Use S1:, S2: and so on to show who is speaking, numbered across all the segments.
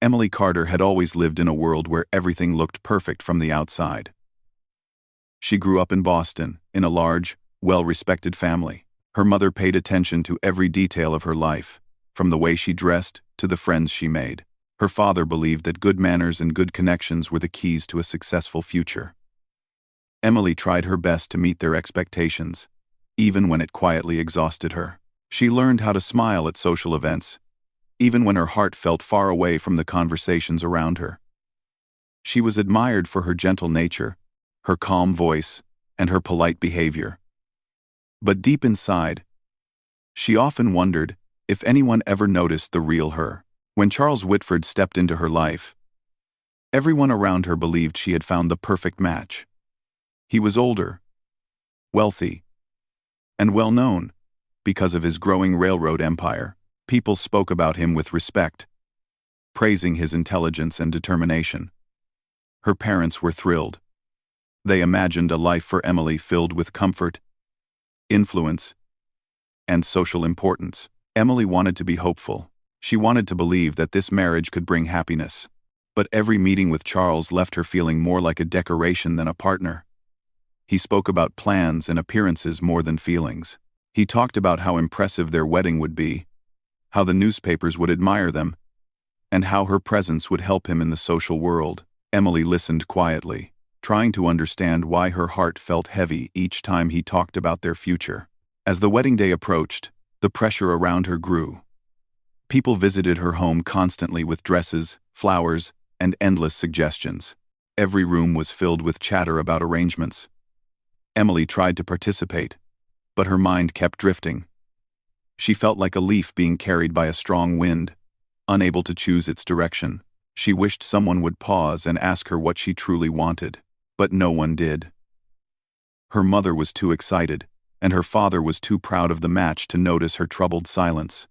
S1: Emily Carter had always lived in a world where everything looked perfect from the outside. She grew up in Boston, in a large, well-respected family. Her mother paid attention to every detail of her life, from the way she dressed to the friends she made. Her father believed that good manners and good connections were the keys to a successful future. Emily tried her best to meet their expectations, even when it quietly exhausted her. She learned how to smile at social events, even when her heart felt far away from the conversations around her. She was admired for her gentle nature, her calm voice, and her polite behavior. But deep inside, she often wondered if anyone ever noticed the real her. When Charles Whitford stepped into her life, everyone around her believed she had found the perfect match. He was older, wealthy, and well-known. Because of his growing railroad empire, people spoke about him with respect, praising his intelligence and determination. Her parents were thrilled. They imagined a life for Emily filled with comfort, influence, and social importance. Emily wanted to be hopeful. She wanted to believe that this marriage could bring happiness. But every meeting with Charles left her feeling more like a decoration than a partner. He spoke about plans and appearances more than feelings. He talked about how impressive their wedding would be, how the newspapers would admire them, and how her presence would help him in the social world. Emily listened quietly, trying to understand why her heart felt heavy each time he talked about their future. As the wedding day approached, the pressure around her grew. People visited her home constantly with dresses, flowers, and endless suggestions. Every room was filled with chatter about arrangements. Emily tried to participate, but her mind kept drifting. She felt like a leaf being carried by a strong wind, unable to choose its direction. She wished someone would pause and ask her what she truly wanted, but no one did. Her mother was too excited, and her father was too proud of the match to notice her troubled silence.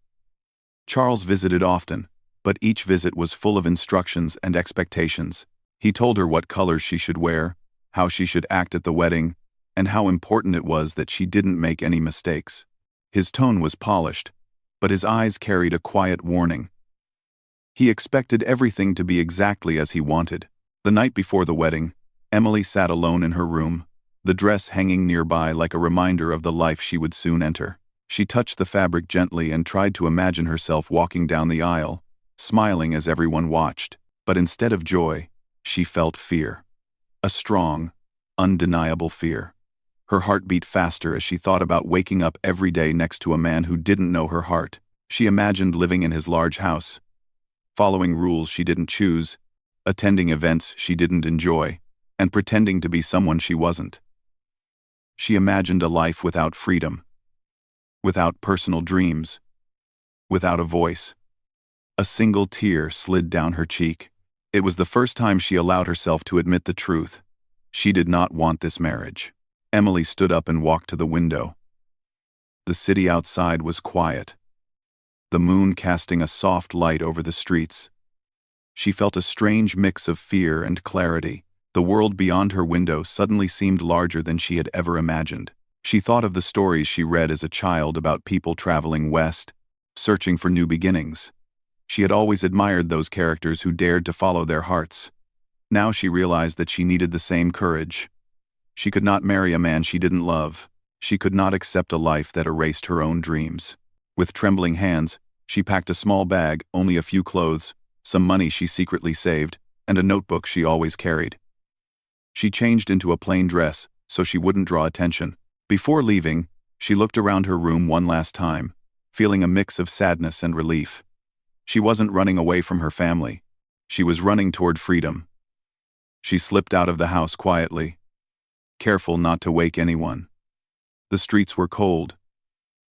S1: Charles visited often, but each visit was full of instructions and expectations. He told her what colors she should wear, how she should act at the wedding, and how important it was that she didn't make any mistakes. His tone was polished, but his eyes carried a quiet warning. He expected everything to be exactly as he wanted. The night before the wedding, Emily sat alone in her room, the dress hanging nearby like a reminder of the life she would soon enter. She touched the fabric gently and tried to imagine herself walking down the aisle, smiling as everyone watched. But instead of joy, she felt fear. A strong, undeniable fear. Her heart beat faster as she thought about waking up every day next to a man who didn't know her heart. She imagined living in his large house, following rules she didn't choose, attending events she didn't enjoy, and pretending to be someone she wasn't. She imagined a life without freedom, without personal dreams, without a voice. A single tear slid down her cheek. It was the first time she allowed herself to admit the truth. She did not want this marriage. Emily stood up and walked to the window. The city outside was quiet, the moon casting a soft light over the streets. She felt a strange mix of fear and clarity. The world beyond her window suddenly seemed larger than she had ever imagined. She thought of the stories she read as a child about people traveling west, searching for new beginnings. She had always admired those characters who dared to follow their hearts. Now she realized that she needed the same courage. She could not marry a man she didn't love. She could not accept a life that erased her own dreams. With trembling hands, she packed a small bag, only a few clothes, some money she secretly saved, and a notebook she always carried. She changed into a plain dress so she wouldn't draw attention. Before leaving, she looked around her room one last time, feeling a mix of sadness and relief. She wasn't running away from her family. She was running toward freedom. She slipped out of the house quietly, careful not to wake anyone. The streets were cold,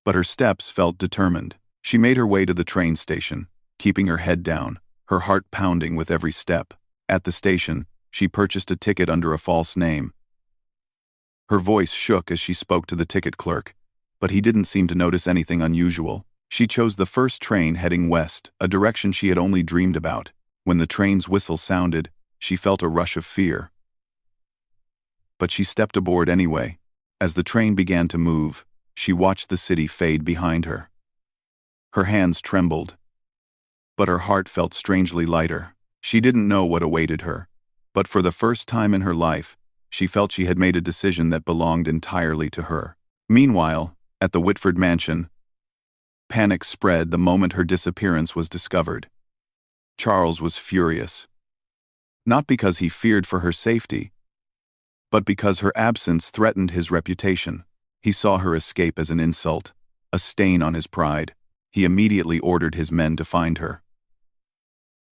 S1: but her steps felt determined. She made her way to the train station, keeping her head down, her heart pounding with every step. At the station, she purchased a ticket under a false name. Her voice shook as she spoke to the ticket clerk, but he didn't seem to notice anything unusual. She chose the first train heading west, a direction she had only dreamed about. When the train's whistle sounded, she felt a rush of fear. But she stepped aboard anyway. As the train began to move, she watched the city fade behind her. Her hands trembled. but her heart felt strangely lighter. She didn't know what awaited her, but for the first time in her life, she felt she had made a decision that belonged entirely to her. Meanwhile, at the Whitford mansion, panic spread the moment her disappearance was discovered. Charles was furious. Not because he feared for her safety, but because her absence threatened his reputation. He saw her escape as an insult, a stain on his pride. He immediately ordered his men to find her.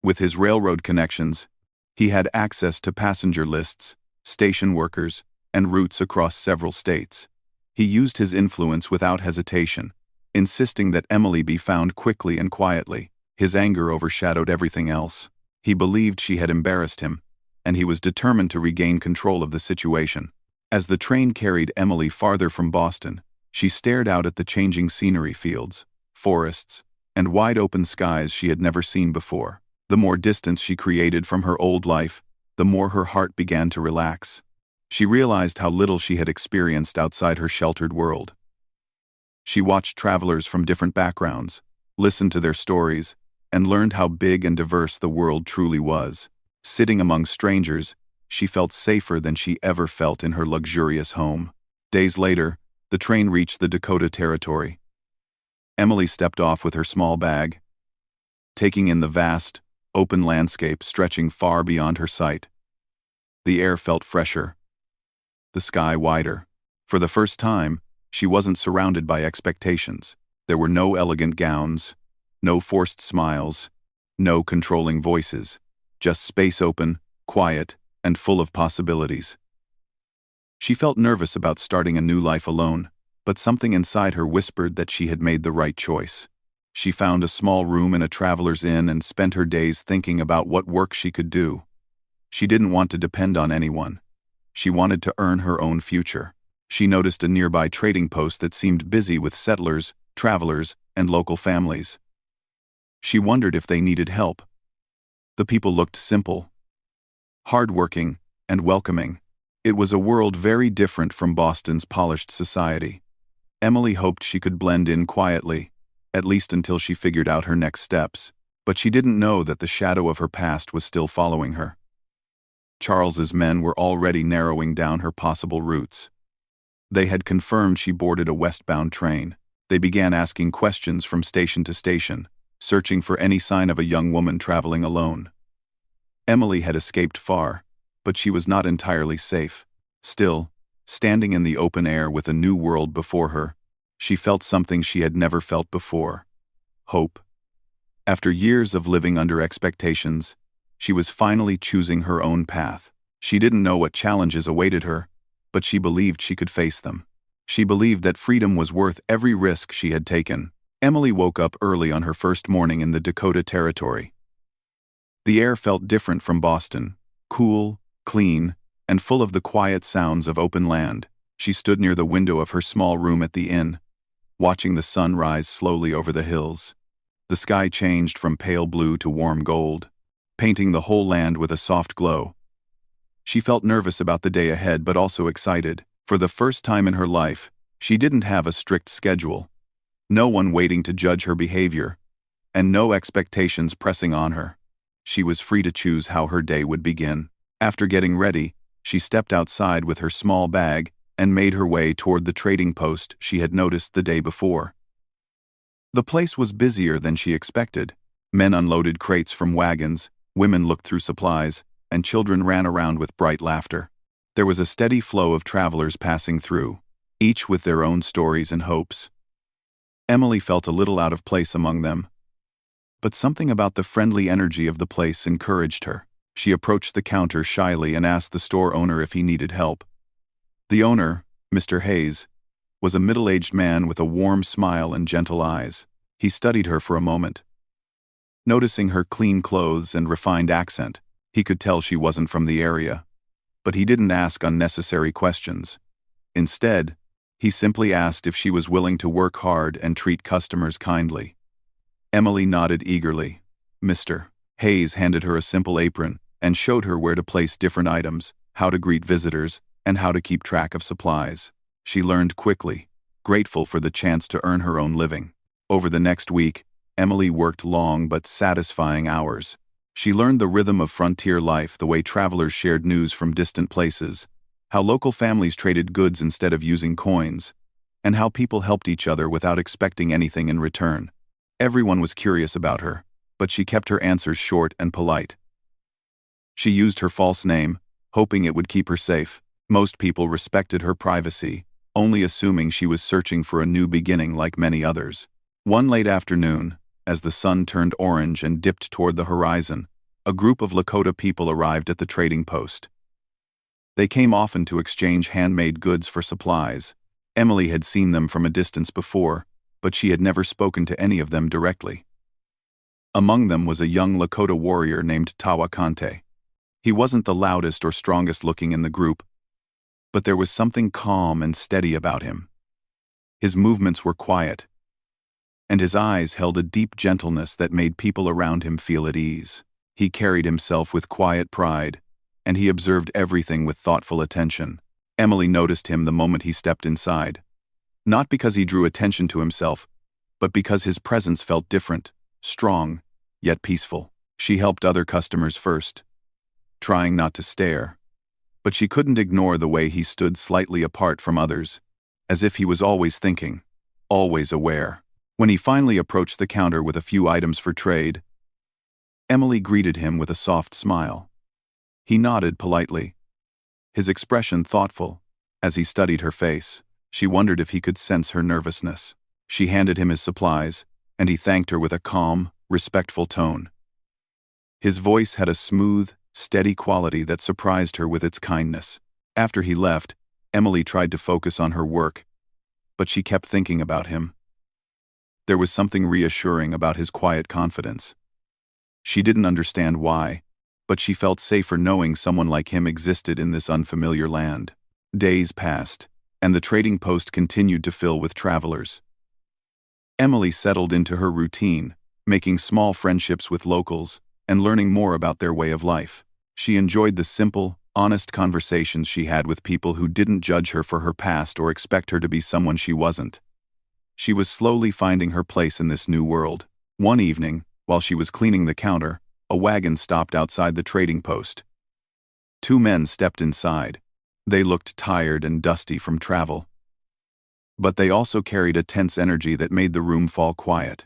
S1: With his railroad connections, he had access to passenger lists, station workers, and routes across several states. He used his influence without hesitation, insisting that Emily be found quickly and quietly. His anger overshadowed everything else. He believed she had embarrassed him, and he was determined to regain control of the situation. As the train carried Emily farther from Boston, she stared out at the changing scenery, fields, forests, and wide-open skies she had never seen before. The more distance she created from her old life, the more her heart began to relax. She realized how little she had experienced outside her sheltered world. She watched travelers from different backgrounds, listened to their stories, and learned how big and diverse the world truly was. Sitting among strangers, she felt safer than she ever felt in her luxurious home. Days later, the train reached the Dakota Territory. Emily stepped off with her small bag, taking in the vast, open landscape stretching far beyond her sight. The air felt fresher, the sky wider. For the first time, she wasn't surrounded by expectations. There were no elegant gowns, no forced smiles, no controlling voices, just space open, quiet, and full of possibilities. She felt nervous about starting a new life alone, but something inside her whispered that she had made the right choice. She found a small room in a traveler's inn and spent her days thinking about what work she could do. She didn't want to depend on anyone. She wanted to earn her own future. She noticed a nearby trading post that seemed busy with settlers, travelers, and local families. She wondered if they needed help. The people looked simple, hardworking, and welcoming. It was a world very different from Boston's polished society. Emily hoped she could blend in quietly, at least until she figured out her next steps, but she didn't know that the shadow of her past was still following her. Charles's men were already narrowing down her possible routes. They had confirmed she boarded a westbound train. They began asking questions from station to station, searching for any sign of a young woman traveling alone. Emily had escaped far, but she was not entirely safe. Still, standing in the open air with a new world before her, she felt something she had never felt before: hope. After years of living under expectations, she was finally choosing her own path. She didn't know what challenges awaited her, but she believed she could face them. She believed that freedom was worth every risk she had taken. Emily woke up early on her first morning in the Dakota Territory. The air felt different from Boston, cool, clean, and full of the quiet sounds of open land. She stood near the window of her small room at the inn, watching the sun rise slowly over the hills. The sky changed from pale blue to warm gold, painting the whole land with a soft glow. She felt nervous about the day ahead but also excited. For the first time in her life, she didn't have a strict schedule. No one waiting to judge her behavior, and no expectations pressing on her. She was free to choose how her day would begin. After getting ready, she stepped outside with her small bag and made her way toward the trading post she had noticed the day before. The place was busier than she expected. Men unloaded crates from wagons, women looked through supplies, and children ran around with bright laughter. There was a steady flow of travelers passing through, each with their own stories and hopes. Emily felt a little out of place among them, but something about the friendly energy of the place encouraged her. She approached the counter shyly and asked the store owner if he needed help. The owner, Mr. Hayes, was a middle-aged man with a warm smile and gentle eyes. He studied her for a moment. Noticing her clean clothes and refined accent, he could tell she wasn't from the area. But he didn't ask unnecessary questions. Instead, he simply asked if she was willing to work hard and treat customers kindly. Emily nodded eagerly. Mr. Hayes handed her a simple apron and showed her where to place different items, how to greet visitors, and how to keep track of supplies. She learned quickly, grateful for the chance to earn her own living. Over the next week, Emily worked long but satisfying hours. She learned the rhythm of frontier life, the way travelers shared news from distant places, how local families traded goods instead of using coins, and how people helped each other without expecting anything in return. Everyone was curious about her, but she kept her answers short and polite. She used her false name, hoping it would keep her safe. Most people respected her privacy, only assuming she was searching for a new beginning like many others. One late afternoon, as the sun turned orange and dipped toward the horizon, a group of Lakota people arrived at the trading post. They came often to exchange handmade goods for supplies. Emily had seen them from a distance before, but she had never spoken to any of them directly. Among them was a young Lakota warrior named Tycoon. He wasn't the loudest or strongest looking in the group, but there was something calm and steady about him. His movements were quiet, and his eyes held a deep gentleness that made people around him feel at ease. He carried himself with quiet pride, and he observed everything with thoughtful attention. Emily noticed him the moment he stepped inside, not because he drew attention to himself, but because his presence felt different, strong, yet peaceful. She helped other customers first, trying not to stare, but she couldn't ignore the way he stood slightly apart from others, as if he was always thinking, always aware. When he finally approached the counter with a few items for trade, Emily greeted him with a soft smile. He nodded politely, his expression thoughtful. As he studied her face, she wondered if he could sense her nervousness. She handed him his supplies, and he thanked her with a calm, respectful tone. His voice had a smooth, steady quality that surprised her with its kindness. After he left, Emily tried to focus on her work, but she kept thinking about him. There was something reassuring about his quiet confidence. She didn't understand why, but she felt safer knowing someone like him existed in this unfamiliar land. Days passed, and the trading post continued to fill with travelers. Emily settled into her routine, making small friendships with locals and learning more about their way of life. She enjoyed the simple, honest conversations she had with people who didn't judge her for her past or expect her to be someone she wasn't. She was slowly finding her place in this new world. One evening, while she was cleaning the counter, a wagon stopped outside the trading post. Two men stepped inside. They looked tired and dusty from travel, but they also carried a tense energy that made the room fall quiet.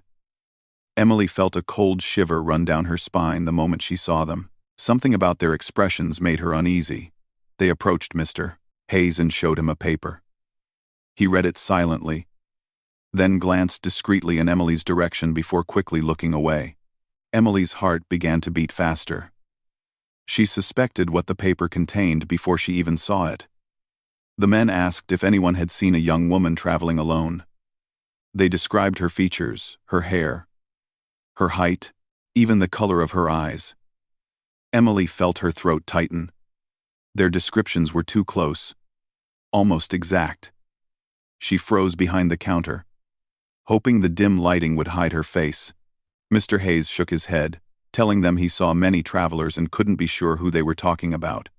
S1: Emily felt a cold shiver run down her spine the moment she saw them. Something about their expressions made her uneasy. They approached Mr. Hayes and showed him a paper. He read it silently, then glanced discreetly in Emily's direction before quickly looking away. Emily's heart began to beat faster. She suspected what the paper contained before she even saw it. The men asked if anyone had seen a young woman traveling alone. They described her features, her hair, her height, even the color of her eyes. Emily felt her throat tighten. Their descriptions were too close, almost exact. She froze behind the counter, hoping the dim lighting would hide her face. Mr. Hayes shook his head, telling them he saw many travelers and couldn't be sure who they were talking about.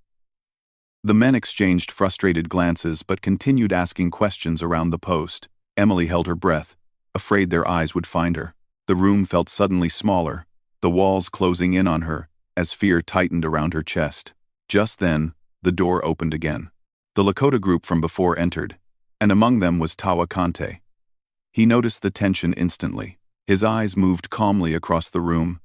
S1: The men exchanged frustrated glances but continued asking questions around the post. Emily held her breath, afraid their eyes would find her. The room felt suddenly smaller, the walls closing in on her, as fear tightened around her chest. Just then, the door opened again. The Lakota group from before entered, and among them was Tycoon. He noticed the tension instantly. His eyes moved calmly across the room,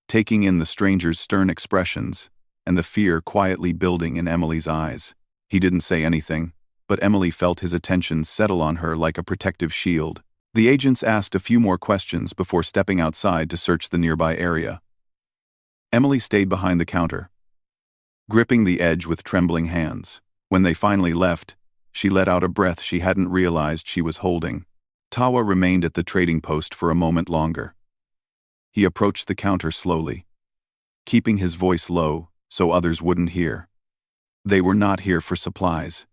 S1: taking in the stranger's stern expressions and the fear quietly building in Emily's eyes. He didn't say anything, but Emily felt his attention settle on her like a protective shield. The agents asked a few more questions before stepping outside to search the nearby area. Emily stayed behind the counter, gripping the edge with trembling hands. When they finally left, she let out a breath she hadn't realized she was holding. Tawa remained at the trading post for a moment longer. He approached the counter slowly, keeping his voice low so others wouldn't hear. "They were not here for supplies,"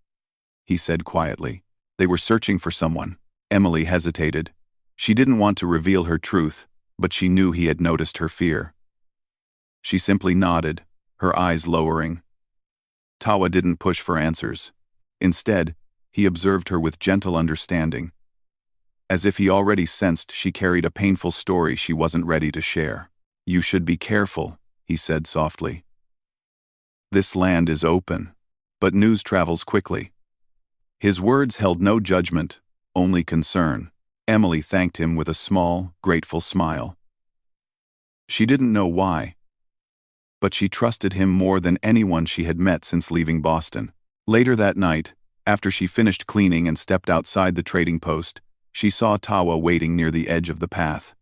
S1: he said quietly. "They were searching for someone." Emily hesitated. She didn't want to reveal her truth, but she knew he had noticed her fear. She simply nodded, her eyes lowering. Tawa didn't push for answers. Instead, he observed her with gentle understanding. as if he already sensed she carried a painful story she wasn't ready to share. "You should be careful," he said softly. "This land is open, but news travels quickly." His words held no judgment, only concern. Emily thanked him with a small, grateful smile. She didn't know why, but she trusted him more than anyone she had met since leaving Boston. Later that night, after she finished cleaning and stepped outside the trading post, she saw Tawa waiting near the edge of the path.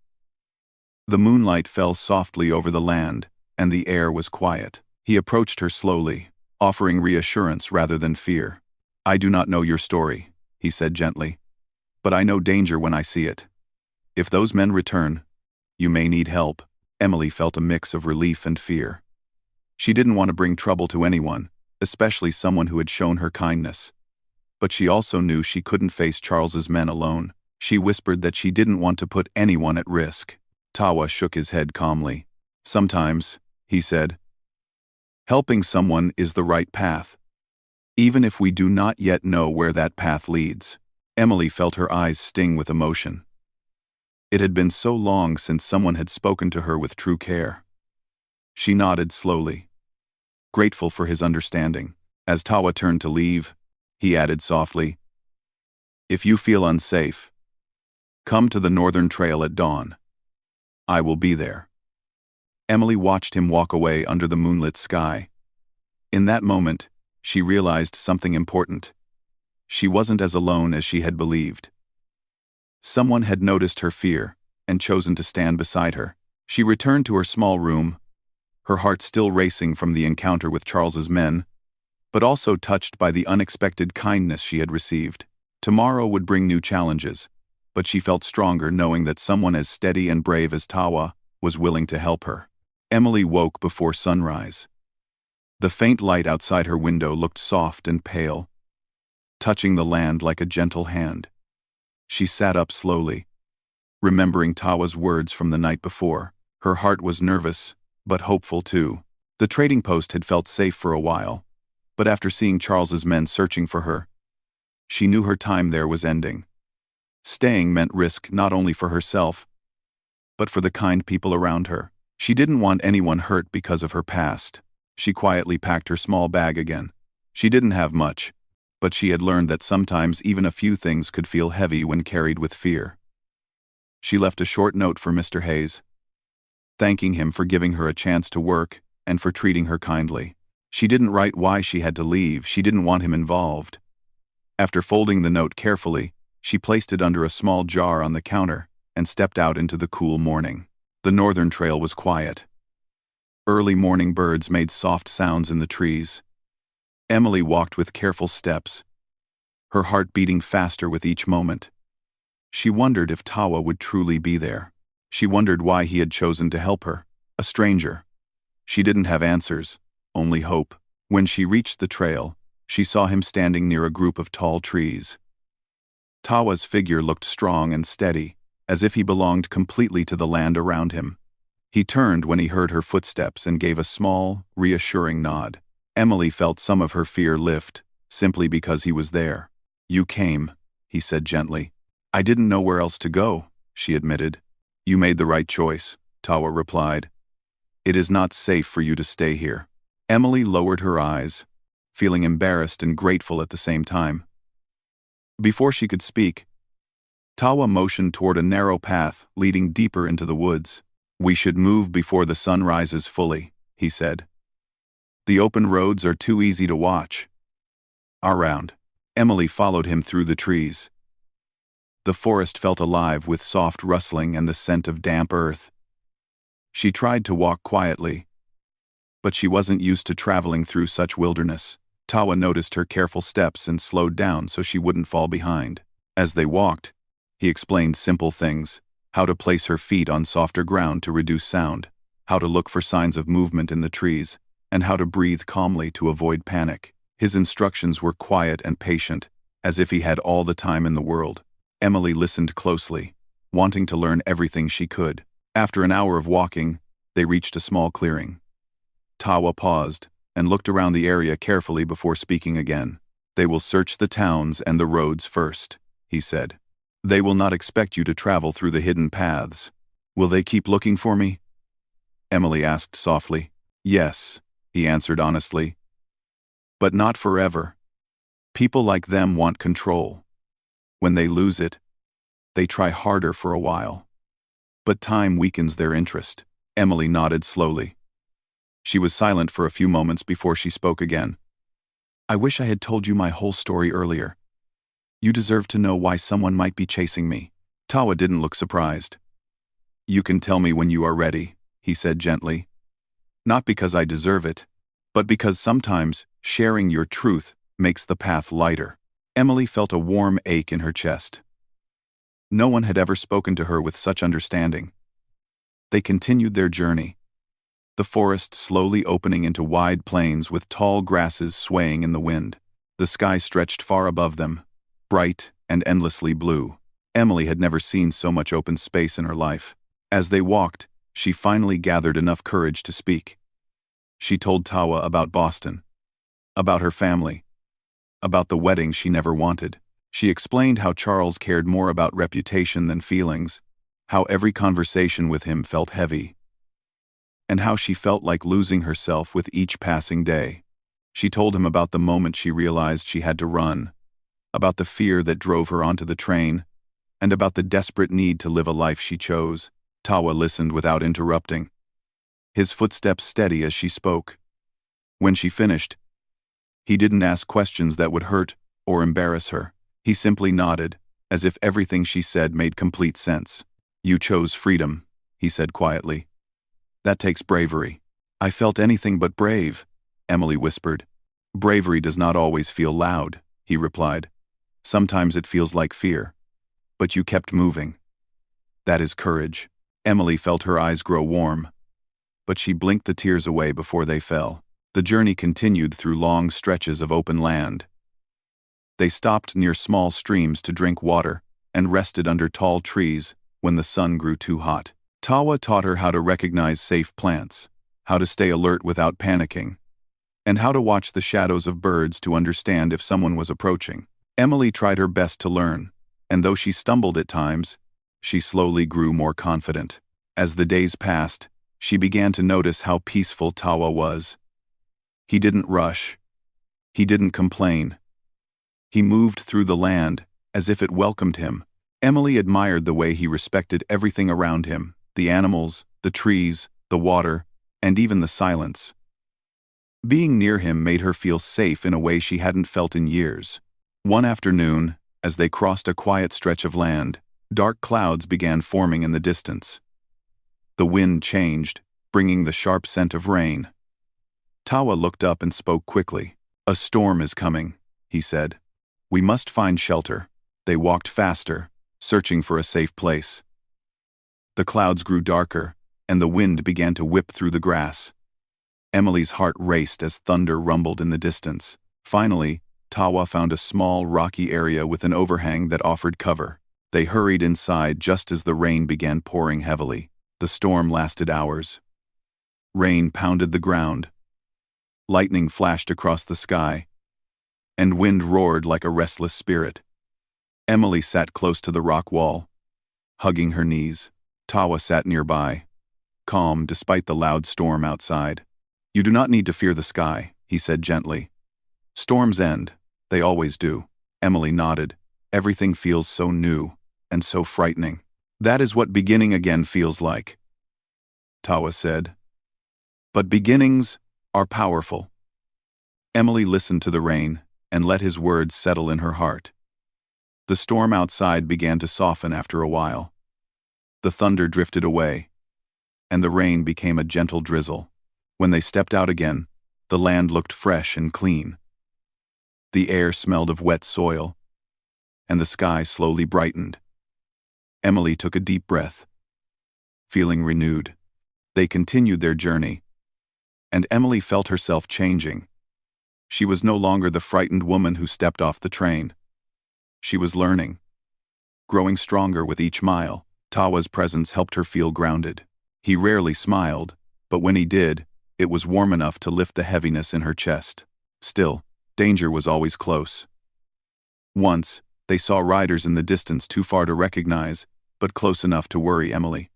S1: The moonlight fell softly over the land, and the air was quiet. He approached her slowly, offering reassurance rather than fear. "I do not know your story," he said gently, "but I know danger when I see it. If those men return, you may need help." Emily felt a mix of relief and fear. She didn't want to bring trouble to anyone, especially someone who had shown her kindness. But she also knew she couldn't face Charles's men alone. She whispered that she didn't want to put anyone at risk. Tawa shook his head calmly. "Sometimes," he said, "helping someone is the right path, even if we do not yet know where that path leads." Emily felt her eyes sting with emotion. It had been so long since someone had spoken to her with true care. She nodded slowly, grateful for his understanding. As Tawa turned to leave, he added softly, "If you feel unsafe, come to the Northern Trail at dawn. I will be there." Emily watched him walk away under the moonlit sky. In that moment, she realized something important. She wasn't as alone as she had believed. Someone had noticed her fear and chosen to stand beside her. She returned to her small room, her heart still racing from the encounter with Charles's men, but also touched by the unexpected kindness she had received. Tomorrow would bring new challenges, but she felt stronger knowing that someone as steady and brave as Tawa was willing to help her. Emily woke before sunrise. The faint light outside her window looked soft and pale, touching the land like a gentle hand. She sat up slowly, remembering Tawa's words from the night before. Her heart was nervous, but hopeful too. The trading post had felt safe for a while, but after seeing Charles's men searching for her, she knew her time there was ending. Staying meant risk not only for herself, but for the kind people around her. She didn't want anyone hurt because of her past. She quietly packed her small bag again. She didn't have much, but she had learned that sometimes even a few things could feel heavy when carried with fear. She left a short note for Mr. Hayes, thanking him for giving her a chance to work and for treating her kindly. She didn't write why she had to leave. She didn't want him involved. After folding the note carefully, she placed it under a small jar on the counter and stepped out into the cool morning. The Northern Trail was quiet. Early morning birds made soft sounds in the trees. Emily walked with careful steps, her heart beating faster with each moment. She wondered if Tawa would truly be there. She wondered why he had chosen to help her, a stranger. She didn't have answers, only hope. When she reached the trail, she saw him standing near a group of tall trees. Tawa's figure looked strong and steady, as if he belonged completely to the land around him. He turned when he heard her footsteps and gave a small, reassuring nod. Emily felt some of her fear lift, simply because he was there. "You came," he said gently. "I didn't know where else to go," she admitted. "You made the right choice," Tawa replied. "It is not safe for you to stay here." Emily lowered her eyes, feeling embarrassed and grateful at the same time. Before she could speak, Tawa motioned toward a narrow path leading deeper into the woods. "We should move before the sun rises fully," he said. "The open roads are too easy to watch." Around, Emily followed him through the trees. The forest felt alive with soft rustling and the scent of damp earth. She tried to walk quietly, but she wasn't used to traveling through such wilderness. Tawa noticed her careful steps and slowed down so she wouldn't fall behind. As they walked, he explained simple things: how to place her feet on softer ground to reduce sound, how to look for signs of movement in the trees, and how to breathe calmly to avoid panic. His instructions were quiet and patient, as if he had all the time in the world. Emily listened closely, wanting to learn everything she could. After an hour of walking, they reached a small clearing. Tawa paused and looked around the area carefully before speaking again. "They will search the towns and the roads first," he said. They will not expect you to travel through the hidden paths. Will they keep looking for me? Emily asked softly. Yes, he answered honestly. But not forever. People like them want control. When they lose it, they try harder for a while. But time weakens their interest. Emily nodded slowly. She was silent for a few moments before she spoke again. I wish I had told you my whole story earlier. You deserve to know why someone might be chasing me. Tawa didn't look surprised. You can tell me when you are ready, he said gently. Not because I deserve it, but because sometimes sharing your truth makes the path lighter. Emily felt a warm ache in her chest. No one had ever spoken to her with such understanding. They continued their journey, the forest slowly opening into wide plains with tall grasses swaying in the wind. The sky stretched far above them, bright and endlessly blue. Emily had never seen so much open space in her life. As they walked, she finally gathered enough courage to speak. She told Tawa about Boston, about her family, about the wedding she never wanted. She explained how Charles cared more about reputation than feelings, how every conversation with him felt heavy, and how she felt like losing herself with each passing day. She told him about the moment she realized she had to run, about the fear that drove her onto the train, and about the desperate need to live a life she chose. Tawa listened without interrupting, his footsteps steady as she spoke. When she finished, he didn't ask questions that would hurt or embarrass her. He simply nodded, as if everything she said made complete sense. You chose freedom, he said quietly. That takes bravery. I felt anything but brave, Emily whispered. Bravery does not always feel loud, he replied. Sometimes it feels like fear. But you kept moving. That is courage. Emily felt her eyes grow warm, but she blinked the tears away before they fell. The journey continued through long stretches of open land. They stopped near small streams to drink water and rested under tall trees when the sun grew too hot. Tawa taught her how to recognize safe plants, how to stay alert without panicking, and how to watch the shadows of birds to understand if someone was approaching. Emily tried her best to learn, and though she stumbled at times, she slowly grew more confident. As the days passed, she began to notice how peaceful Tawa was. He didn't rush. He didn't complain. He moved through the land as if it welcomed him. Emily admired the way he respected everything around him, the animals, the trees, the water, and even the silence. Being near him made her feel safe in a way she hadn't felt in years. One afternoon, as they crossed a quiet stretch of land, dark clouds began forming in the distance. The wind changed, bringing the sharp scent of rain. Tawa looked up and spoke quickly. A storm is coming, he said. We must find shelter. They walked faster, searching for a safe place. The clouds grew darker, and the wind began to whip through the grass. Emily's heart raced as thunder rumbled in the distance. Finally, Tawa found a small, rocky area with an overhang that offered cover. They hurried inside just as the rain began pouring heavily. The storm lasted hours. Rain pounded the ground. Lightning flashed across the sky, and wind roared like a restless spirit. Emily sat close to the rock wall, hugging her knees. Tawa sat nearby, calm despite the loud storm outside. You do not need to fear the sky, he said gently. Storms end. They always do. Emily nodded. Everything feels so new and so frightening. That is what beginning again feels like, Tawa said. But beginnings are powerful. Emily listened to the rain and let his words settle in her heart. The storm outside began to soften after a while. The thunder drifted away, and the rain became a gentle drizzle. When they stepped out again, the land looked fresh and clean. The air smelled of wet soil, and the sky slowly brightened. Emily took a deep breath, feeling renewed. They continued their journey, and Emily felt herself changing. She was no longer the frightened woman who stepped off the train. She was learning, growing stronger with each mile. Tawa's presence helped her feel grounded. He rarely smiled, but when he did, it was warm enough to lift the heaviness in her chest. Still, danger was always close. Once, They saw riders in the distance too far to recognize, but close enough to worry Emily.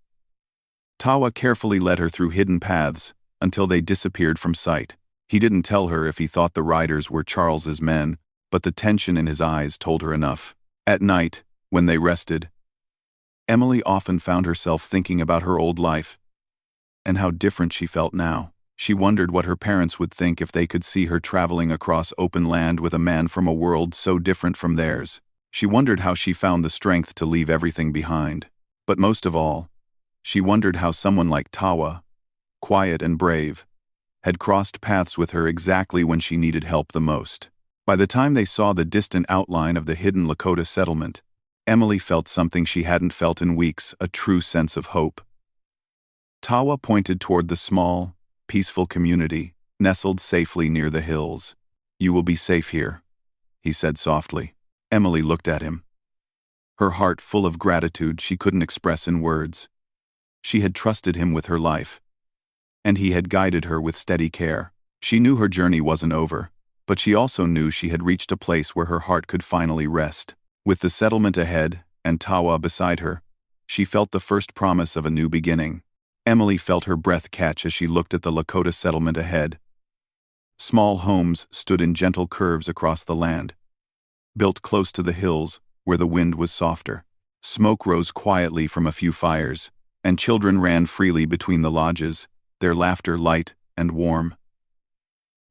S1: Tawa carefully led her through hidden paths until they disappeared from sight. He didn't tell her if he thought the riders were Charles's men, but the tension in his eyes told her enough. At night, when they rested, Emily often found herself thinking about her old life and how different she felt now. She wondered what her parents would think if they could see her traveling across open land with a man from a world so different from theirs. She wondered how she found the strength to leave everything behind. But most of all, she wondered how someone like Tawa, quiet and brave, had crossed paths with her exactly when she needed help the most. By the time they saw the distant outline of the hidden Lakota settlement, Emily felt something she hadn't felt in weeks, a true sense of hope. Tawa pointed toward the small, peaceful community, nestled safely near the hills. "You will be safe here," he said softly. Emily looked at him, her heart full of gratitude she couldn't express in words. She had trusted him with her life, and he had guided her with steady care. She knew her journey wasn't over, but she also knew she had reached a place where her heart could finally rest. With the settlement ahead and Tawa beside her, she felt the first promise of a new beginning. Emily felt her breath catch as she looked at the Lakota settlement ahead. Small homes stood in gentle curves across the land, built close to the hills where the wind was softer. Smoke rose quietly from a few fires, and children ran freely between the lodges, their laughter light and warm.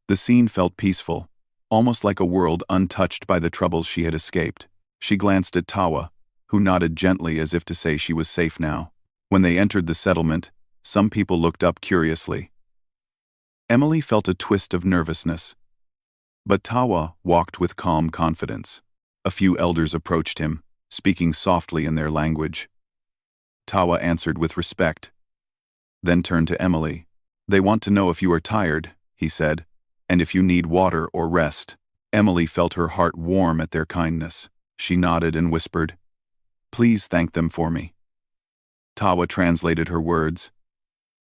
S1: The scene felt peaceful, almost like a world untouched by the troubles she had escaped. She glanced at Tawa, who nodded gently as if to say she was safe now. When they entered the settlement, some people looked up curiously. Emily felt a twist of nervousness, but Tawa walked with calm confidence. A few elders approached him, speaking softly in their language. Tawa answered with respect, then turned to Emily. "They want to know if you are tired," he said, "and if you need water or rest." Emily felt her heart warm at their kindness. She nodded and whispered, "Please thank them for me." Tawa translated her words,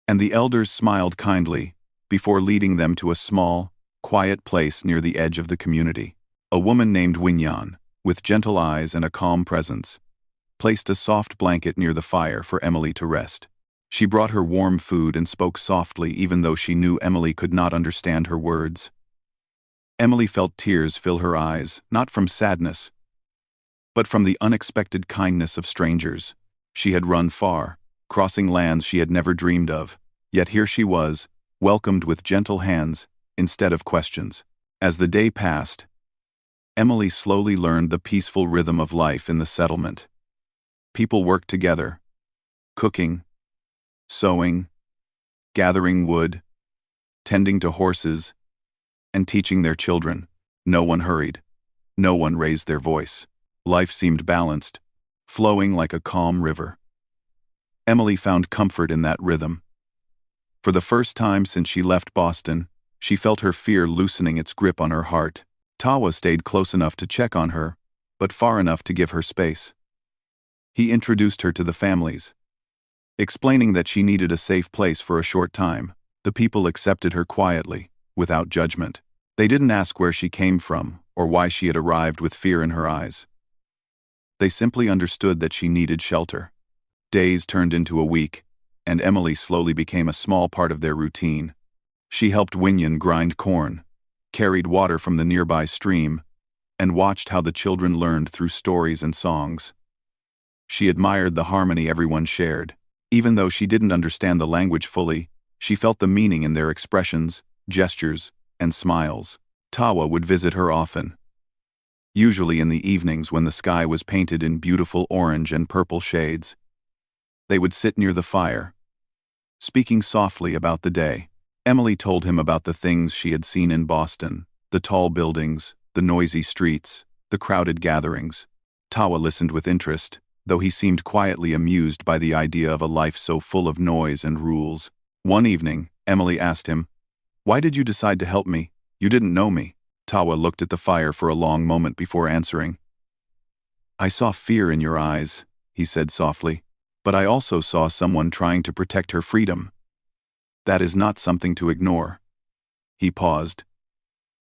S1: and the elders smiled kindly before leading them to a small, quiet place near the edge of the community. A woman named Winyan, with gentle eyes and a calm presence, placed a soft blanket near the fire for Emily to rest. She brought her warm food and spoke softly even though she knew Emily could not understand her words. Emily felt tears fill her eyes, not from sadness, but from the unexpected kindness of strangers. She had run far, crossing lands she had never dreamed of, yet here she was, welcomed with gentle hands instead of questions. As the day passed, Emily slowly learned the peaceful rhythm of life in the settlement. People worked together, cooking, sewing, gathering wood, tending to horses, and teaching their children. No one hurried. No one raised their voice. Life seemed balanced, flowing like a calm river. Emily found comfort in that rhythm. For the first time since she left Boston, she felt her fear loosening its grip on her heart. Tawa stayed close enough to check on her, but far enough to give her space. He introduced her to the families, explaining that she needed a safe place for a short time. The people accepted her quietly, without judgment. They didn't ask where she came from or why she had arrived with fear in her eyes. They simply understood that she needed shelter. Days turned into a week, and Emily slowly became a small part of their routine. She helped Winyan grind corn, carried water from the nearby stream, and watched how the children learned through stories and songs. She admired the harmony everyone shared. Even though she didn't understand the language fully, she felt the meaning in their expressions, gestures, and smiles. Tawa would visit her often, usually in the evenings when the sky was painted in beautiful orange and purple shades. They would sit near the fire, speaking softly about the day. Emily told him about the things she had seen in Boston, the tall buildings, the noisy streets, the crowded gatherings. Tawa listened with interest, though he seemed quietly amused by the idea of a life so full of noise and rules. One evening, Emily asked him, "Why did you decide to help me? You didn't know me." Tawa looked at the fire for a long moment before answering. "I saw fear in your eyes," he said softly, "but I also saw someone trying to protect her freedom. That is not something to ignore." He paused,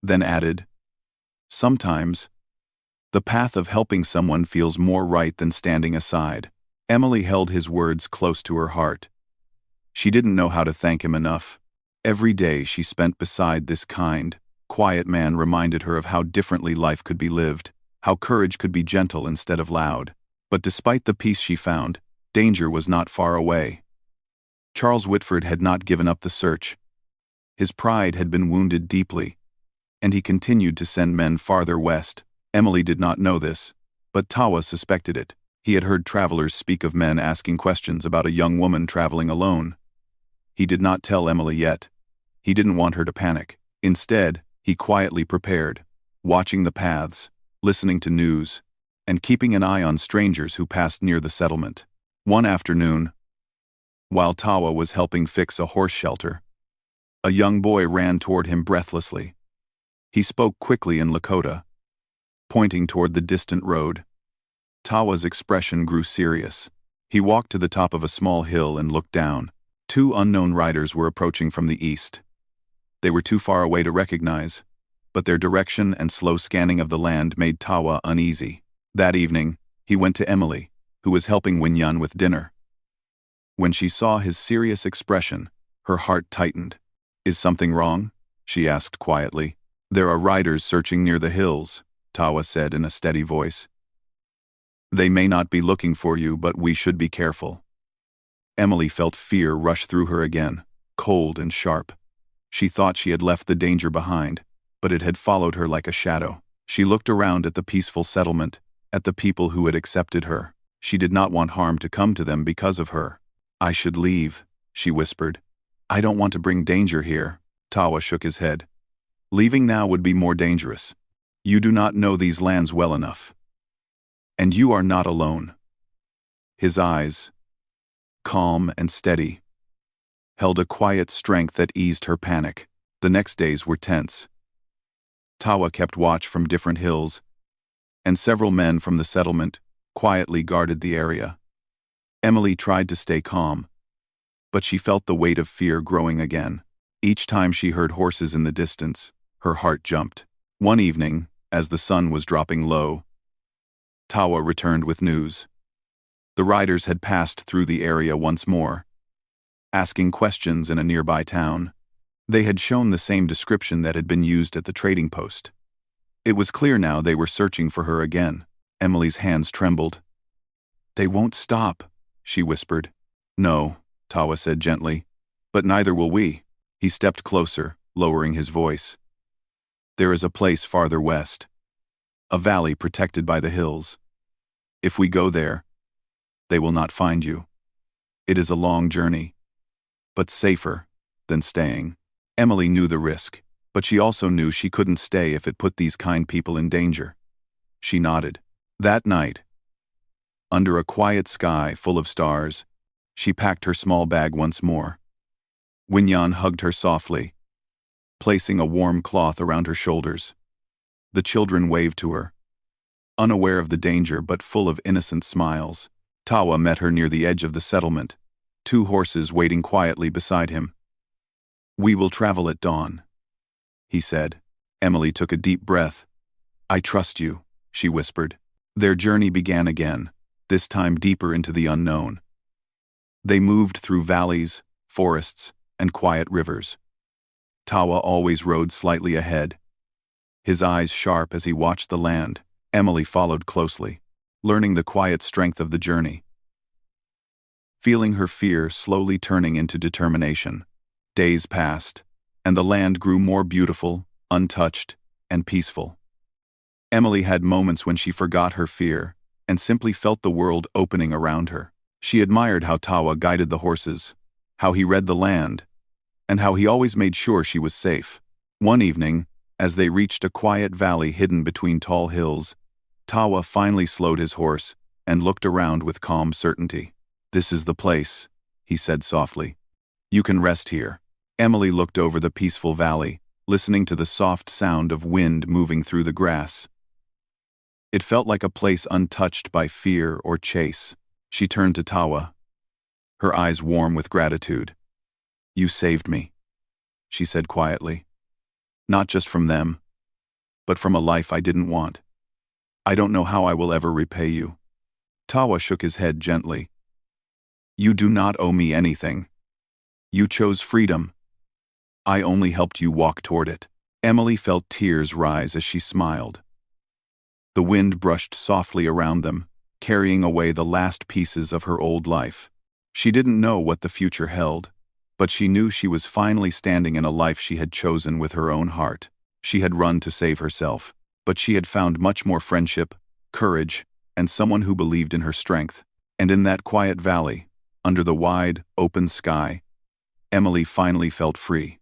S1: then added, "Sometimes, The path of helping someone feels more right than standing aside. Emily held his words close to her heart. She didn't know how to thank him enough. Every day she spent beside this kind, quiet man reminded her of how differently life could be lived, how courage could be gentle instead of loud. But despite the peace she found, danger was not far away. Charles Whitford had not given up the search. His pride had been wounded deeply, and he continued to send men farther west. Emily did not know this, but Tawa suspected it. He had heard travelers speak of men asking questions about a young woman traveling alone. He did not tell Emily yet. He didn't want her to panic. Instead, he quietly prepared, watching the paths, listening to news, and keeping an eye on strangers who passed near the settlement. One afternoon, while Tawa was helping fix a horse shelter, a young boy ran toward him breathlessly. He spoke quickly in Lakota, pointing toward the distant road. Tawa's expression grew serious. He walked to the top of a small hill and looked down. 2 unknown riders were approaching from the east. They were too far away to recognize, but their direction and slow scanning of the land made Tawa uneasy. That evening, he went to Emily, who was helping Winyan with dinner. When she saw his serious expression, her heart tightened. "Is something wrong?" she asked quietly. "There are riders searching near the hills," Tawa said in a steady voice. "They may not be looking for you, but we should be careful." Emily felt fear rush through her again, cold and sharp. She thought she had left the danger behind, but it had followed her like a shadow. She looked around at the peaceful settlement, at the people who had accepted her. She did not want harm to come to them because of her. "I should leave," she whispered. "I don't want to bring danger here." Tawa shook his head. "Leaving now would be more dangerous. You do not know these lands well enough. And you are not alone." His eyes, calm and steady, held a quiet strength that eased her panic. The next days were tense. Tawa kept watch from different hills, and several men from the settlement quietly guarded the area. Emily tried to stay calm, but she felt the weight of fear growing again. Each time she heard horses in the distance, her heart jumped. One evening, as the sun was dropping low, Tawa returned with news. The riders had passed through the area once more, asking questions in a nearby town. They had shown the same description that had been used at the trading post. It was clear now they were searching for her again. Emily's hands trembled. "They won't stop," she whispered. "No," Tawa said gently, "but neither will we." He stepped closer, lowering his voice. "There is a place farther west, a valley protected by the hills. If we go there, they will not find you. It is a long journey, but safer than staying." Emily knew the risk, but she also knew she couldn't stay if it put these kind people in danger. She nodded. That night, under a quiet sky full of stars, she packed her small bag once more. Winyan hugged her softly, placing a warm cloth around her shoulders. The children waved to her, unaware of the danger but full of innocent smiles. Tawa met her near the edge of the settlement, 2 horses waiting quietly beside him. "We will travel at dawn," he said. Emily took a deep breath. "I trust you," she whispered. Their journey began again, this time deeper into the unknown. They moved through valleys, forests, and quiet rivers. Tawa always rode slightly ahead, his eyes sharp as he watched the land. Emily followed closely, learning the quiet strength of the journey, feeling her fear slowly turning into determination. Days passed, and the land grew more beautiful, untouched, and peaceful. Emily had moments when she forgot her fear and simply felt the world opening around her. She admired how Tawa guided the horses, how he read the land, and how he always made sure she was safe. One evening, as they reached a quiet valley hidden between tall hills, Tawa finally slowed his horse and looked around with calm certainty. "This is the place," he said softly. "You can rest here." Emily looked over the peaceful valley, listening to the soft sound of wind moving through the grass. It felt like a place untouched by fear or chase. She turned to Tawa, her eyes warm with gratitude. "You saved me," she said quietly. "Not just from them, but from a life I didn't want." I don't know how I will ever repay you." Tawa shook his head gently. "You do not owe me anything. You chose freedom. I only helped you walk toward it." Emily felt tears rise as she smiled. The wind brushed softly around them, carrying away the last pieces of her old life. She didn't know what the future held, but she knew she was finally standing in a life she had chosen with her own heart. She had run to save herself, but she had found much more friendship, courage, and someone who believed in her strength. And in that quiet valley, under the wide, open sky, Emily finally felt free.